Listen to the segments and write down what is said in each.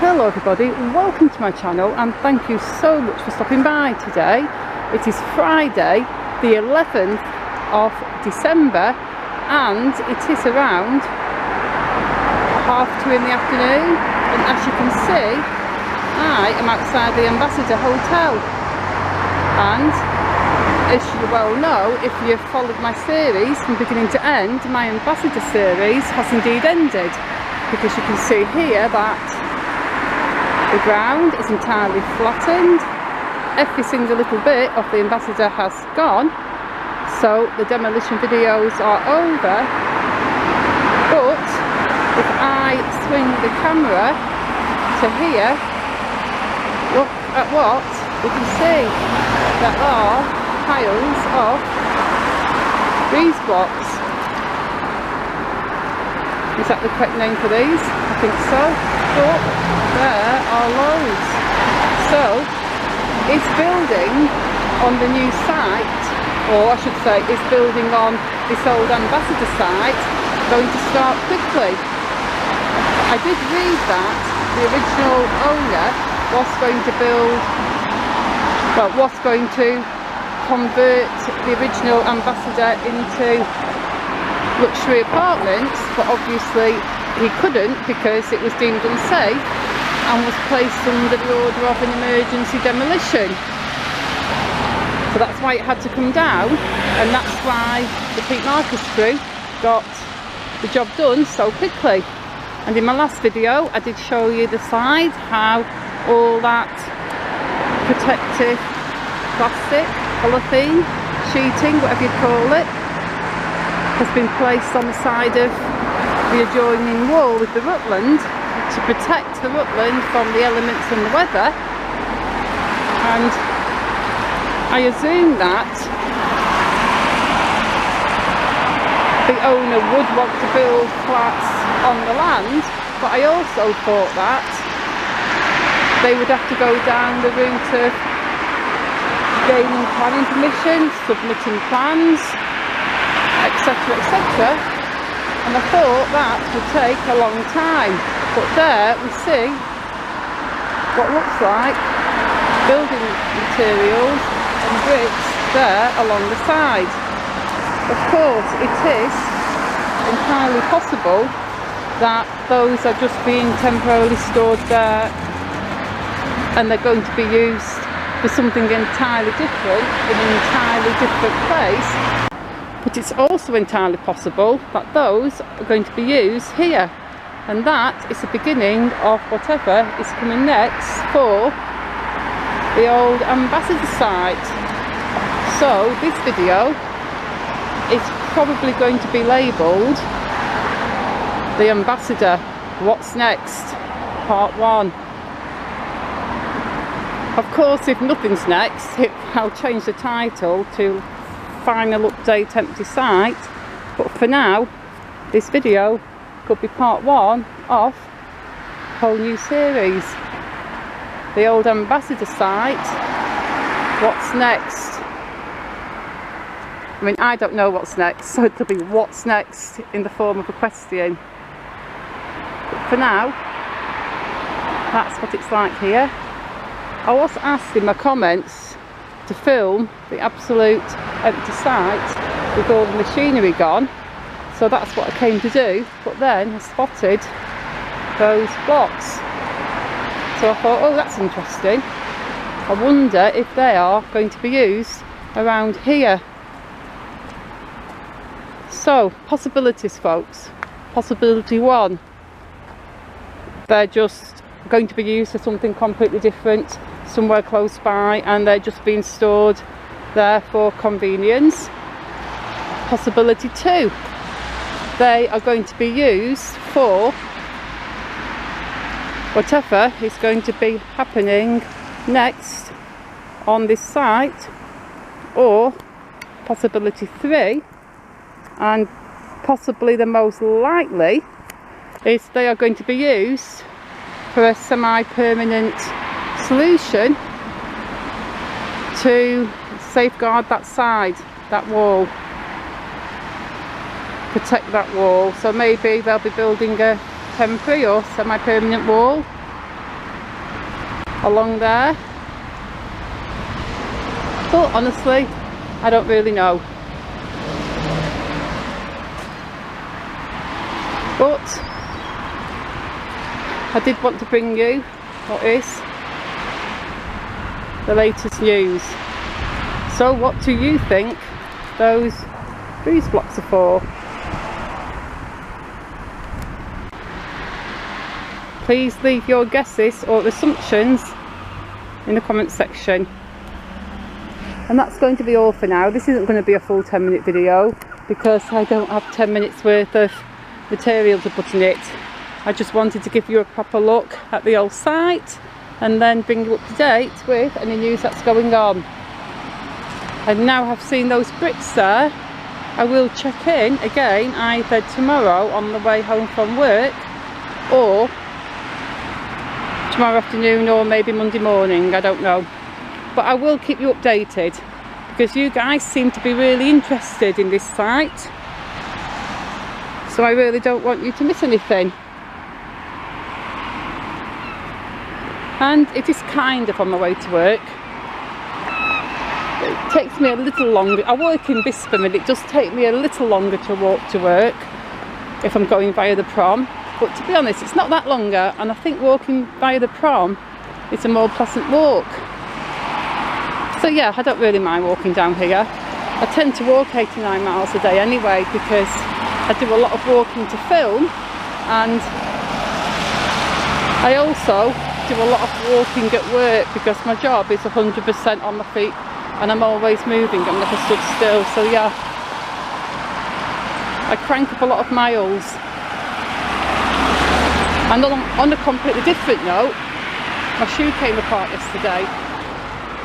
Hello everybody, welcome to my channel and thank you so much for stopping by today. It is Friday the 11th of December and it is around 2:30 in the afternoon, and as you can see I am outside the Ambassador Hotel, and as you well know, if you've followed my series from beginning to end, my Ambassador series has indeed ended, because you can see here that the ground is entirely flattened. Every single little bit of the Ambassador has gone, so the demolition videos are over. But if I swing the camera to here, look at what we can see. There are piles of these blocks. Is that the correct name for these? I think so. But there are loads. So is building on the new site, or I should say is building on this old Ambassador site, going to start quickly? I did read that the original owner was going to build, well, was going to convert the original Ambassador into luxury apartments, but obviously he couldn't because it was deemed unsafe and was placed under the order of an emergency demolition. So that's why it had to come down, and that's why the Pete Marcus crew got the job done so quickly. And in my last video I did show you the side, how all that protective plastic, polythene, sheeting, whatever you call it, has been placed on the side of the adjoining wall with the rutland to protect the rutland from the elements and the weather. And I assume that the owner would want to build flats on the land, but I also thought that they would have to go down the route of gaining planning permission, submitting plans, etc, etc, and I thought that would take a long time. But there we see what looks like building materials and bricks there along the side. Of course it is entirely possible that those are just being temporarily stored there and they're going to be used for something entirely different in an entirely different place. But it's also entirely possible that those are going to be used here, and that is the beginning of whatever is coming next for the old Ambassador site. So this video is probably going to be labelled The Ambassador, What's Next, Part 1. Of course, if nothing's next, I'll change the title to Final Update Empty Site, but for now this video could be part 1 of a whole new series. The old Ambassador site, what's next? I mean, I don't know what's next, so it'll be what's next in the form of a question. But for now, that's what it's like here. I was asked in my comments to film the absolute empty site with all the machinery gone, so that's what I came to do, but then I spotted those blocks, so I thought, oh, that's interesting. I wonder if they are going to be used around here. So possibilities, folks. Possibility 1, they're just going to be used for something completely different somewhere close by, and they're just being stored there for convenience. Possibility 2, they are going to be used for whatever is going to be happening next on this site. Or possibility 3, and possibly the most likely, is they are going to be used for a semi-permanent solution to safeguard that side, that wall, protect that wall. So maybe they'll be building a temporary or semi-permanent wall along there. But honestly, I don't really know. But I did want to bring you what is the latest news. So what do you think those breeze blocks are for? Please leave your guesses or assumptions in the comment section. And that's going to be all for now. This isn't going to be a full 10-minute video because I don't have 10 minutes worth of material to put in it. I just wanted to give you a proper look at the old site and then bring you up to date with any news that's going on. And now I've seen those bricks there, I will check in again either tomorrow on the way home from work or tomorrow afternoon or maybe Monday morning, I don't know. But I will keep you updated because you guys seem to be really interested in this site. So I really don't want you to miss anything. And it is kind of on my way to work. It takes me a little longer. I work in Bispham and it does take me a little longer to walk to work if I'm going via the prom. But to be honest, it's not that longer, and I think walking via the prom is a more pleasant walk. So yeah, I don't really mind walking down here. I tend to walk 89 miles a day anyway because I do a lot of walking to film, and I also do a lot of walking at work because my job is 100% on my feet and I'm always moving, I'm never stood still. So yeah, I crank up a lot of miles. And on a completely different note, my shoe came apart yesterday,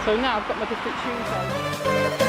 so now I've got my different shoes on.